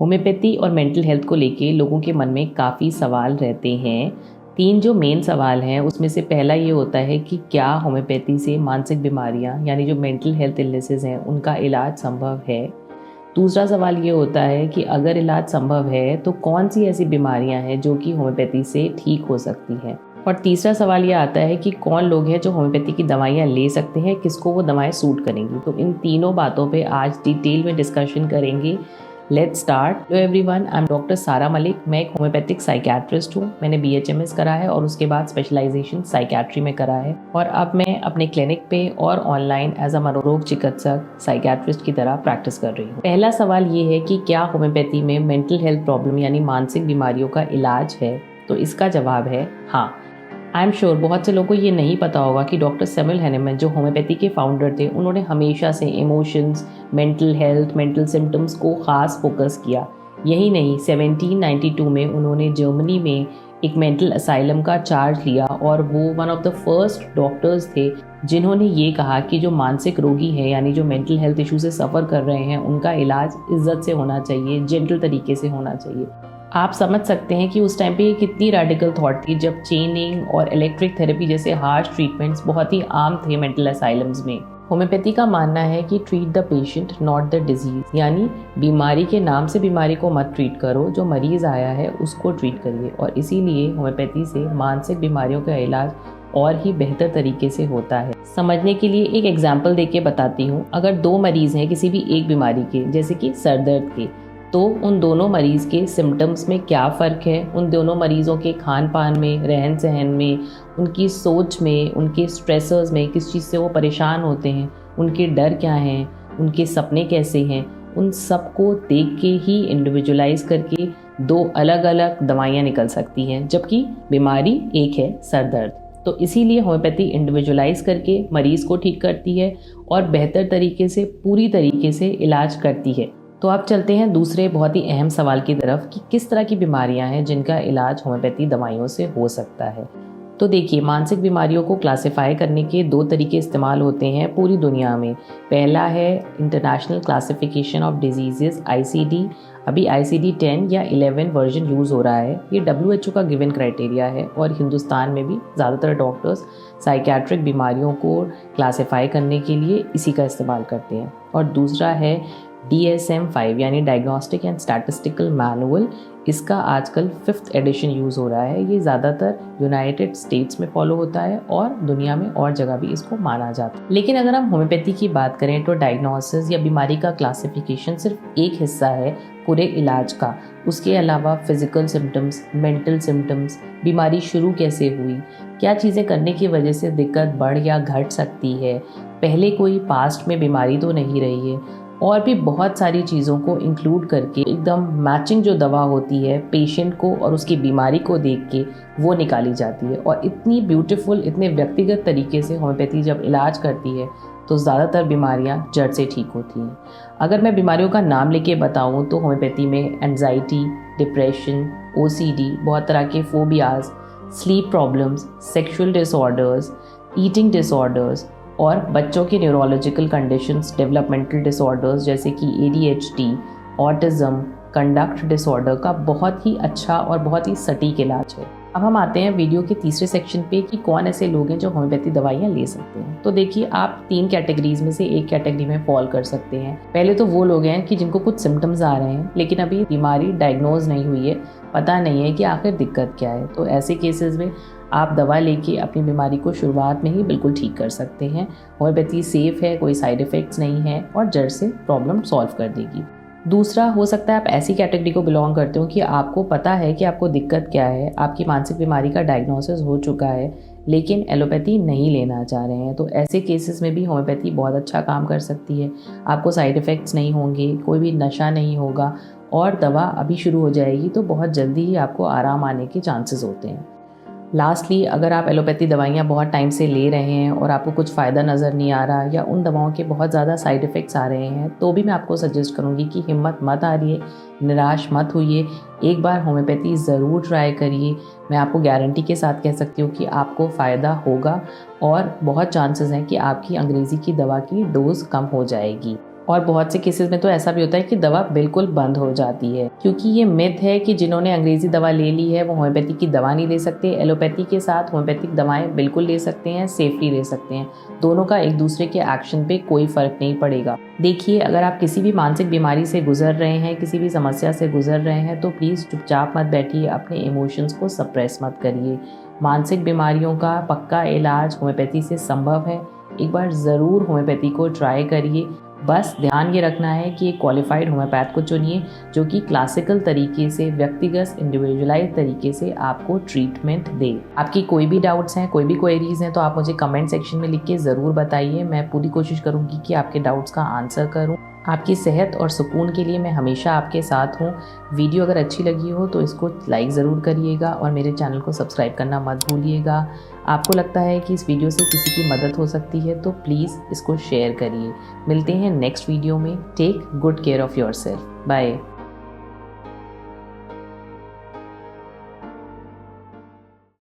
Homeopathy और mental health को लेके लोगों के मन में काफ़ी सवाल रहते हैं। 3 जो मेन सवाल हैं उसमें से पहला ये होता है कि क्या होम्योपैथी से मानसिक बीमारियां यानी जो मेंटल हेल्थ इलनेसेस हैं उनका इलाज संभव है। दूसरा सवाल ये होता है कि अगर इलाज संभव है तो कौन सी ऐसी बीमारियां हैं जो कि होम्योपैथी से ठीक हो सकती हैं। और तीसरा सवाल ये आता है कि कौन लोग हैं जो होम्योपैथी की दवाइयाँ ले सकते हैं, किसको वो दवाएं सूट करेंगी। तो इन तीनों बातों पे आज डिटेल में डिस्कशन करेंगे। Let's start. Hello everyone, I am doctor सारा मलिक। मैं एक होम्योपैथिक साइकेट्रिस्ट हूँ। मैंने BHMS करा है और उसके बाद स्पेशलाइजेशन साइकेट्री में करा है और अब मैं अपने क्लिनिक पे और ऑनलाइन एज अ मनोरोग चिकित्सक साइकेट्रिस्ट की तरह प्रैक्टिस कर रही हूँ। पहला सवाल ये है कि क्या होम्योपैथी में मेंटल हेल्थ प्रॉब्लम यानी मानसिक बीमारियों का इलाज है। तो इसका जवाब है हाँ। आई एम श्योर बहुत से लोगों को ये नहीं पता होगा कि डॉक्टर सैमुअल हैनेमन जो होम्योपैथी के फाउंडर थे, उन्होंने हमेशा से emotions, mental health, mental symptoms को ख़ास फोकस किया। यही नहीं, 1792 में उन्होंने जर्मनी में एक मेंटल असाइलम का चार्ज लिया और वो one of the first doctors थे जिन्होंने ये कहा कि जो मानसिक रोगी है यानी जो मेंटल हेल्थ इशू से सफ़र कर रहे हैं उनका इलाज इज्जत से होना चाहिए, जेंटल तरीके से होना चाहिए। आप समझ सकते हैं कि उस टाइम पे ये कितनी रेडिकल थॉट थी जब चेनिंग और इलेक्ट्रिक थेरेपी जैसे हार्श ट्रीटमेंट्स बहुत ही आम थे मेंटल असाइलम्स में। होम्योपैथी का मानना है कि treat the patient not the disease, यानी बीमारी के नाम से बीमारी को मत ट्रीट करो, जो मरीज आया है उसको ट्रीट करिए। और इसीलिए होम्योपैथी से मानसिक बीमारियों का इलाज और ही बेहतर तरीके से होता है। समझने के लिए एक एग्जाम्पल देके बताती हूँ। अगर 2 मरीज हैं किसी भी एक बीमारी के, जैसे कि सर दर्द के, तो उन दोनों मरीज़ के सिम्टम्स में क्या फ़र्क है, उन दोनों मरीज़ों के खान पान में, रहन सहन में, उनकी सोच में, उनके स्ट्रेसर्स में, किस चीज़ से वो परेशान होते हैं, उनके डर क्या हैं, उनके सपने कैसे हैं, उन सब को देख के ही इंडिविजुअलाइज करके 2 अलग अलग दवाइयाँ निकल सकती हैं, जबकि बीमारी एक है, सर दर्द। तो इसीलिए होम्योपैथी इंडिविजुअलाइज करके मरीज़ को ठीक करती है और बेहतर तरीके से, पूरी तरीके से इलाज करती है। तो आप चलते हैं दूसरे बहुत ही अहम सवाल की तरफ कि किस तरह की बीमारियां हैं जिनका इलाज होम्योपैथी दवाइयों से हो सकता है। तो देखिए, मानसिक बीमारियों को क्लासिफाई करने के 2 तरीके इस्तेमाल होते हैं पूरी दुनिया में। पहला है international classification of diseases, ICD। अभी ICD-10 या 11 वर्जन यूज़ हो रहा है। ये WHO का गिवन क्राइटेरिया है और हिंदुस्तान में भी ज़्यादातर डॉक्टर्स साइकेट्रिक बीमारियों को क्लासिफाई करने के लिए इसी का इस्तेमाल करते हैं। और दूसरा है DSM-5 यानी डायग्नोस्टिक एंड स्टैटिस्टिकल मैनुअल। इसका आजकल 5th एडिशन यूज़ हो रहा है। ये ज़्यादातर यूनाइटेड स्टेट्स में फॉलो होता है और दुनिया में और जगह भी इसको माना जाता है। लेकिन अगर हम होम्योपैथी की बात करें तो डायग्नोसिस या बीमारी का क्लासिफिकेशन सिर्फ एक हिस्सा है पूरे इलाज का। उसके अलावा फिजिकल सिम्टम्स, मेंटल सिम्टम्स, बीमारी शुरू कैसे हुई, क्या चीज़ें करने की वजह से दिक्कत बढ़ या घट सकती है, पहले कोई पास्ट में बीमारी तो नहीं रही है, और भी बहुत सारी चीज़ों को इंक्लूड करके एकदम मैचिंग जो दवा होती है पेशेंट को और उसकी बीमारी को देख के वो निकाली जाती है। और इतनी ब्यूटीफुल, इतने व्यक्तिगत तरीके से होम्योपैथी जब इलाज करती है तो ज़्यादातर बीमारियां जड़ से ठीक होती हैं। अगर मैं बीमारियों का नाम लेके बताऊं तो होम्योपैथी में एंजाइटी, डिप्रेशन, OCD, बहुत तरह के phobias, sleep problems, sexual disorders, eating disorders और बच्चों के न्यूरोलॉजिकल कंडीशंस, डेवलपमेंटल डिसऑर्डर्स जैसे कि ADHD, ऑटिज़म, कंडक्ट डिसऑर्डर का बहुत ही अच्छा और बहुत ही सटीक इलाज है। अब हम आते हैं वीडियो के तीसरे सेक्शन पे कि कौन ऐसे लोग हैं जो होम्योपैथी दवाइयाँ ले सकते हैं। तो देखिए, आप 3 कैटेगरीज में से एक कैटेगरी में फॉल कर सकते हैं। पहले तो वो लोग हैं कि जिनको कुछ सिम्टम्स आ रहे हैं लेकिन अभी बीमारी डायग्नोज नहीं हुई है, पता नहीं है कि आखिर दिक्कत क्या है। तो ऐसे केसेस में आप दवा लेके अपनी बीमारी को शुरुआत में ही बिल्कुल ठीक कर सकते हैं। होम्योपैथी सेफ है, कोई साइड इफ़ेक्ट्स नहीं है और जड़ से प्रॉब्लम सॉल्व कर देगी। दूसरा हो सकता है आप ऐसी कैटेगरी को बिलोंग करते हो कि आपको पता है कि आपको दिक्कत क्या है, आपकी मानसिक बीमारी का डायग्नोसिस हो चुका है लेकिन एलोपैथी नहीं लेना चाह रहे हैं। तो ऐसे केसेस में भी होम्योपैथी बहुत अच्छा काम कर सकती है। आपको साइड इफ़ेक्ट्स नहीं होंगे, कोई भी नशा नहीं होगा और दवा अभी शुरू हो जाएगी तो बहुत जल्दी ही आपको आराम आने के चांसेस होते हैं। लास्टली, अगर आप एलोपैथी दवाइयाँ बहुत टाइम से ले रहे हैं और आपको कुछ फ़ायदा नज़र नहीं आ रहा या उन दवाओं के बहुत ज़्यादा साइड इफ़ेक्ट्स आ रहे हैं तो भी मैं आपको सजेस्ट करूँगी कि हिम्मत मत हारिए, निराश मत होइए, एक बार होम्योपैथी ज़रूर ट्राई करिए। मैं आपको गारंटी के साथ कह सकती हूँ कि आपको फ़ायदा होगा और बहुत चांसेस हैं कि आपकी अंग्रेज़ी की दवा की डोज़ कम हो जाएगी। और बहुत से केसेस में तो ऐसा भी होता है कि दवा बिल्कुल बंद हो जाती है, क्योंकि ये मिथ है कि जिन्होंने अंग्रेजी दवा ले ली है वो होम्योपैथी की दवा नहीं ले सकते। एलोपैथी के साथ होम्योपैथिक दवाएं बिल्कुल ले सकते हैं, सेफली ले सकते हैं। दोनों का एक दूसरे के एक्शन पे कोई फर्क नहीं पड़ेगा। देखिए, अगर आप किसी भी मानसिक बीमारी से गुजर रहे हैं, किसी भी समस्या से गुजर रहे हैं, तो प्लीज़ चुपचाप मत बैठिए, अपने इमोशंस को सप्रेस मत करिए। मानसिक बीमारियों का पक्का इलाज होम्योपैथी से संभव है। एक बार ज़रूर होम्योपैथी को ट्राई करिए। बस ध्यान ये रखना है कि एक क्वालिफाइड होम्योपैथ को चुनिए जो कि क्लासिकल तरीके से, व्यक्तिगत इंडिविजुअलाइज तरीके से आपको ट्रीटमेंट दे। आपकी कोई भी डाउट्स हैं, कोई भी क्वेरीज हैं, तो आप मुझे कमेंट सेक्शन में लिख के ज़रूर बताइए। मैं पूरी कोशिश करूँगी कि आपके डाउट्स का आंसर करूँ। आपकी सेहत और सुकून के लिए मैं हमेशा आपके साथ हूँ। वीडियो अगर अच्छी लगी हो तो इसको लाइक ज़रूर करिएगा और मेरे चैनल को सब्सक्राइब करना मत भूलिएगा। आपको लगता है कि इस वीडियो से किसी की मदद हो सकती है तो प्लीज़ इसको शेयर करिए। मिलते हैं नेक्स्ट वीडियो में। Take good care of yourself. Bye.